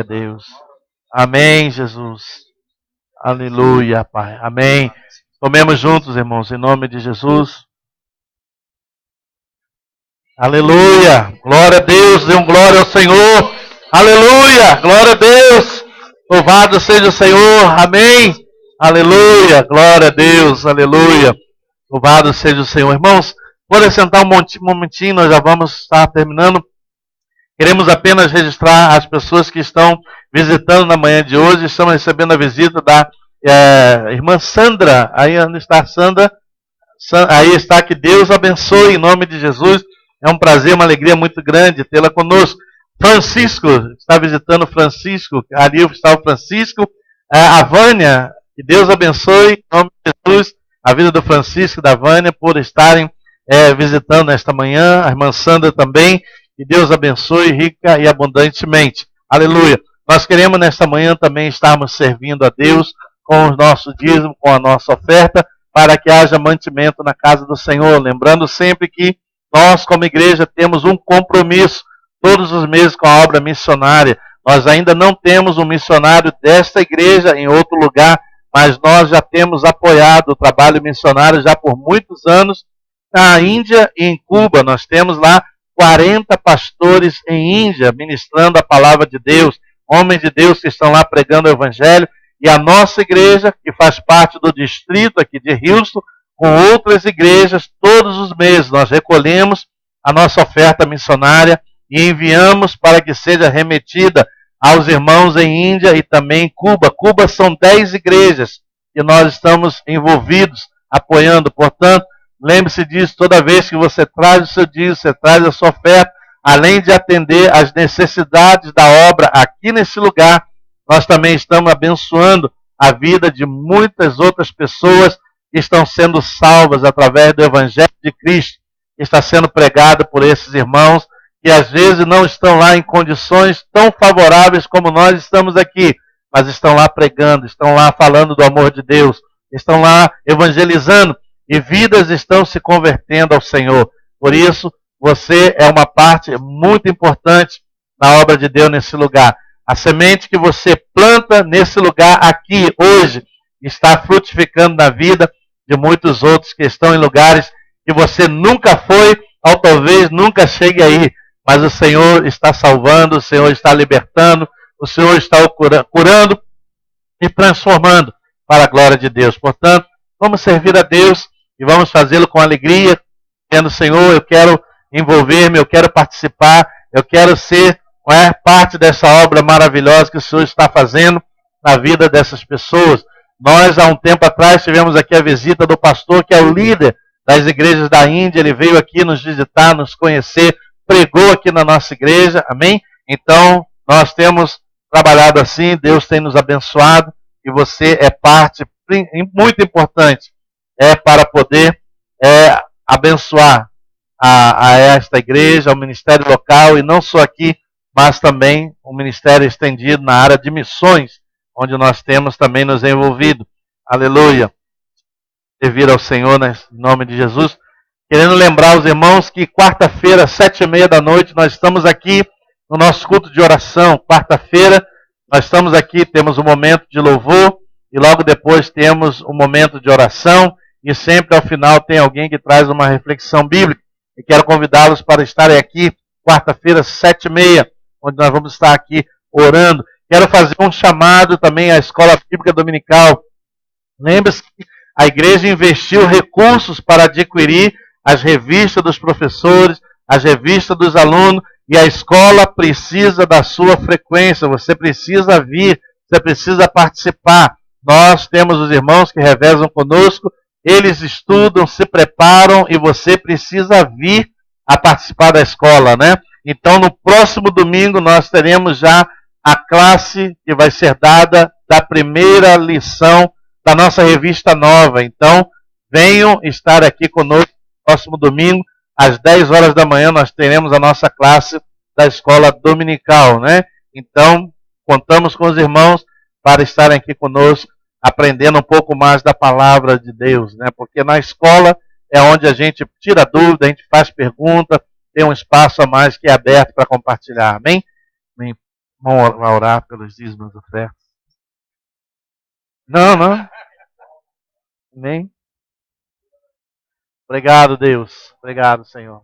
Deus. Amém, Jesus. Aleluia, Pai. Amém. Tomemos juntos, irmãos, em nome de Jesus. Aleluia. Glória a Deus. Dê glória ao Senhor. Aleluia. Glória a Deus. Louvado seja o Senhor. Amém. Aleluia. Glória a Deus. Aleluia. Louvado seja o Senhor. Irmãos, pode sentar um momentinho, nós já vamos estar terminando. Queremos apenas registrar as pessoas que estão visitando na manhã de hoje. Estamos recebendo a visita da irmã Sandra. Aí está a Sandra. Aí está, que Deus abençoe em nome de Jesus. É um prazer, uma alegria muito grande tê-la conosco. Francisco, está visitando Francisco. Ali está o Francisco. A Vânia, que Deus abençoe em nome de Jesus a vida do Francisco e da Vânia por estarem visitando esta manhã. A irmã Sandra também. Que Deus abençoe rica e abundantemente. Aleluia. Nós queremos nesta manhã também estarmos servindo a Deus com o nosso dízimo, com a nossa oferta, para que haja mantimento na casa do Senhor. Lembrando sempre que nós, como igreja, temos um compromisso todos os meses com a obra missionária. Nós ainda não temos um missionário desta igreja em outro lugar, mas nós já temos apoiado o trabalho missionário já por muitos anos na Índia e em Cuba. Nós temos lá 40 pastores em Índia ministrando a palavra de Deus, homens de Deus que estão lá pregando o evangelho, e a nossa igreja, que faz parte do distrito aqui de Houston, com outras igrejas, todos os meses nós recolhemos a nossa oferta missionária e enviamos para que seja remetida aos irmãos em Índia e também em Cuba. Cuba são 10 igrejas que nós estamos envolvidos, apoiando. Portanto, lembre-se disso, toda vez que você traz o seu dízimo, você traz a sua oferta, além de atender às necessidades da obra aqui nesse lugar, nós também estamos abençoando a vida de muitas outras pessoas que estão sendo salvas através do Evangelho de Cristo, que está sendo pregado por esses irmãos, que às vezes não estão lá em condições tão favoráveis como nós estamos aqui, mas estão lá pregando, estão lá falando do amor de Deus, estão lá evangelizando, e vidas estão se convertendo ao Senhor. Por isso, você é uma parte muito importante na obra de Deus nesse lugar. A semente que você planta nesse lugar aqui, hoje, está frutificando na vida de muitos outros que estão em lugares que você nunca foi, ou talvez nunca chegue aí. Mas o Senhor está salvando, o Senhor está libertando, o Senhor está curando e transformando para a glória de Deus. Portanto, vamos servir a Deus e vamos fazê-lo com alegria, dizendo: Senhor, eu quero envolver-me, eu quero participar, eu quero ser parte dessa obra maravilhosa que o Senhor está fazendo na vida dessas pessoas. Nós, há um tempo atrás, tivemos aqui a visita do pastor, que é o líder das igrejas da Índia. Ele veio aqui nos visitar, nos conhecer, pregou aqui na nossa igreja, amém? Então, nós temos trabalhado assim, Deus tem nos abençoado, e você é parte muito importante para poder abençoar a esta igreja, ao ministério local, e não só aqui, mas também um ministério estendido na área de missões, onde nós temos também nos envolvido. Aleluia. Servir ao Senhor, né, em nome de Jesus. Querendo lembrar os irmãos que quarta-feira, 7h30 da noite, nós estamos aqui no nosso culto de oração. Quarta-feira, nós estamos aqui, temos um momento de louvor, e logo depois temos um momento de oração, e sempre ao final tem alguém que traz uma reflexão bíblica. E quero convidá-los para estarem aqui, quarta-feira, 7h30, onde nós vamos estar aqui orando. Quero fazer um chamado também à Escola Bíblica Dominical. Lembre-se que a igreja investiu recursos para adquirir as revistas dos professores, as revistas dos alunos, E a escola precisa da sua frequência, você precisa vir, você precisa participar. Nós temos os irmãos que revezam conosco, eles estudam, se preparam e você precisa vir a participar da escola, né? Então, no próximo domingo, nós teremos já a classe que vai ser dada da primeira lição da nossa revista nova. Então, venham estar aqui conosco no próximo domingo, às 10 horas da manhã, nós teremos a nossa classe da escola dominical, né? Então, contamos com os irmãos para estarem aqui conosco, aprendendo um pouco mais da palavra de Deus, né? Porque na escola é onde a gente tira dúvida, a gente faz pergunta, tem um espaço a mais que é aberto para compartilhar. Amém? Amém. Vamos orar pelos dízimos e ofertas. Não. Amém? Obrigado, Deus. Obrigado, Senhor.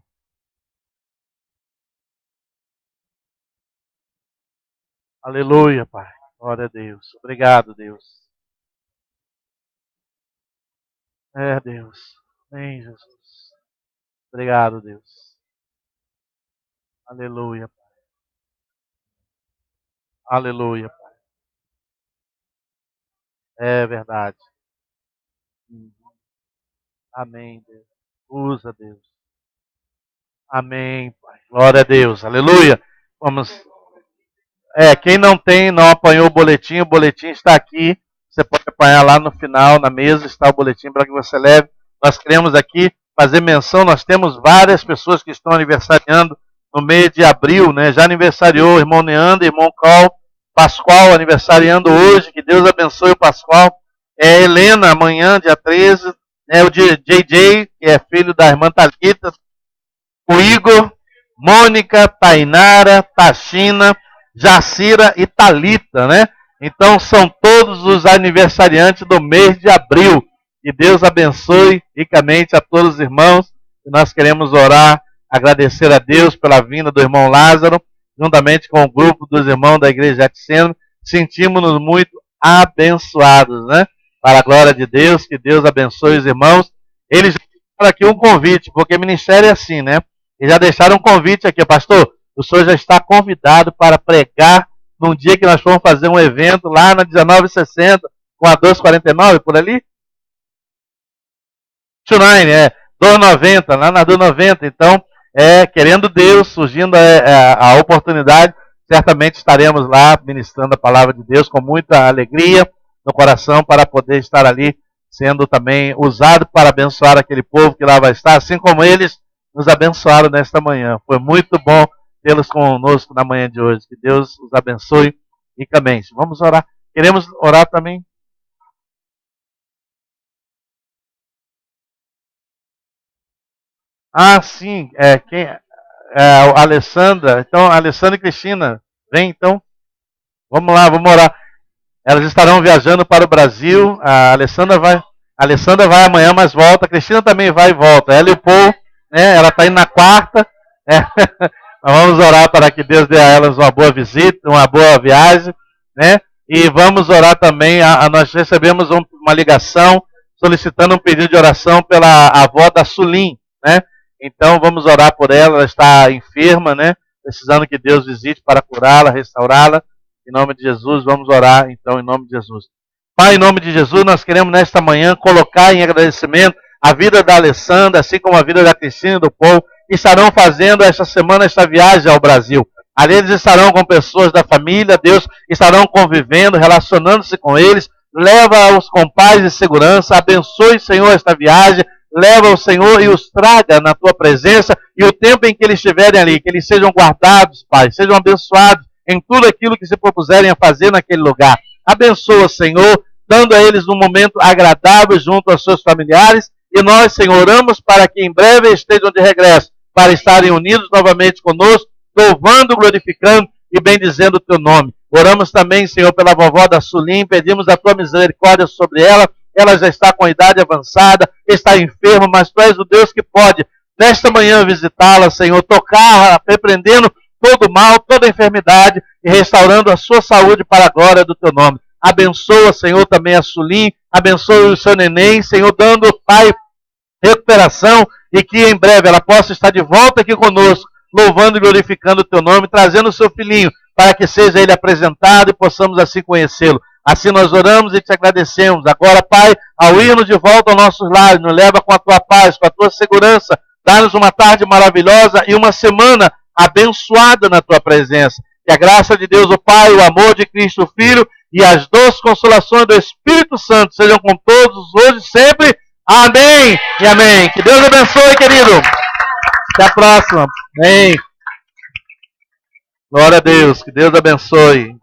Aleluia, Pai. Glória a Deus. Obrigado, Deus. Deus. Amém, Jesus. Obrigado, Deus. Aleluia, Pai. Aleluia, Pai. É verdade. Amém, Deus. Usa, Deus. Amém, Pai. Glória a Deus. Aleluia. Vamos. Quem não apanhou o boletim está aqui. Você pode apanhar lá no final, na mesa, está o boletim para que você leve. Nós queremos aqui fazer menção, nós temos várias pessoas que estão aniversariando no mês de abril, né? Já aniversariou o irmão Neander, irmão Pascoal aniversariando hoje, que Deus abençoe o Pascoal. Helena, amanhã, dia 13. O JJ, que é filho da irmã Thalita. O Igor, Mônica, Tainara, Tachina, Jacira e Thalita, né? Então são todos os aniversariantes do mês de abril. Que Deus abençoe ricamente a todos os irmãos. E nós queremos orar, agradecer a Deus pela vinda do irmão Lázaro, juntamente com o grupo dos irmãos da igreja Getsemane. Sentimos-nos muito abençoados, né? Para a glória de Deus, que Deus abençoe os irmãos. Eles deixaram aqui um convite, porque o ministério é assim, né? Eles já deixaram um convite aqui, pastor. O senhor já está convidado para pregar num dia que nós vamos fazer um evento lá na 1960, com a 249, por ali? 29, 290, lá na 290. Então, querendo Deus, surgindo a oportunidade, certamente estaremos lá ministrando a palavra de Deus com muita alegria no coração para poder estar ali sendo também usado para abençoar aquele povo que lá vai estar, assim como eles nos abençoaram nesta manhã. Foi muito bom tê-los conosco na manhã de hoje. Que Deus os abençoe ricamente. Vamos orar. Queremos orar também. Sim. A Alessandra. Então, Alessandra e Cristina, vem então. Vamos lá, vamos orar. Elas estarão viajando para o Brasil. A Alessandra vai amanhã, mas volta. A Cristina também vai e volta. Ela e o Paul, né? Ela está indo na quarta. Nós vamos orar para que Deus dê a elas uma boa visita, uma boa viagem, né? E vamos orar também. Nós recebemos uma ligação solicitando um pedido de oração pela avó da Sulim, né? Então vamos orar por ela. Ela está enferma, né? Precisando que Deus visite para curá-la, restaurá-la. Em nome de Jesus, vamos orar, então, em nome de Jesus. Pai, em nome de Jesus, nós queremos nesta manhã colocar em agradecimento a vida da Alessandra, assim como a vida da Cristina e do Paul, que estarão fazendo esta semana esta viagem ao Brasil. Ali eles estarão com pessoas da família, Deus, estarão convivendo, relacionando-se com eles. Leva-os com paz e segurança, abençoe, Senhor, esta viagem. Leva o Senhor e os traga na tua presença. E o tempo em que eles estiverem ali, que eles sejam guardados, Pai, sejam abençoados em tudo aquilo que se propuserem a fazer naquele lugar. Abençoa, Senhor, dando a eles um momento agradável junto aos seus familiares. E nós, Senhor, oramos para que em breve estejam de regresso, para estarem unidos novamente conosco, louvando, glorificando e bendizendo o teu nome. Oramos também, Senhor, pela vovó da Sulim, pedimos a tua misericórdia sobre ela. Ela já está com a idade avançada, está enferma, mas tu és o Deus que pode, nesta manhã, visitá-la, Senhor, tocar, repreendendo todo mal, toda enfermidade e restaurando a sua saúde para a glória do teu nome. Abençoa, Senhor, também a Sulim, abençoa o seu neném, Senhor, dando, Pai, recuperação e que em breve ela possa estar de volta aqui conosco louvando e glorificando o teu nome, trazendo o seu filhinho, para que seja ele apresentado e possamos assim conhecê-lo. Assim nós oramos e te agradecemos. Agora, Pai, ao irmos de volta aos nossos lares, nos leva com a tua paz, com a tua segurança, dá-nos uma tarde maravilhosa e uma semana abençoada na tua presença. Que a graça de Deus, o Pai, o amor de Cristo, o Filho, e as doces consolações do Espírito Santo sejam com todos, hoje e sempre. Amém e amém. Que Deus abençoe, querido. Até a próxima. Amém. Glória a Deus. Que Deus abençoe.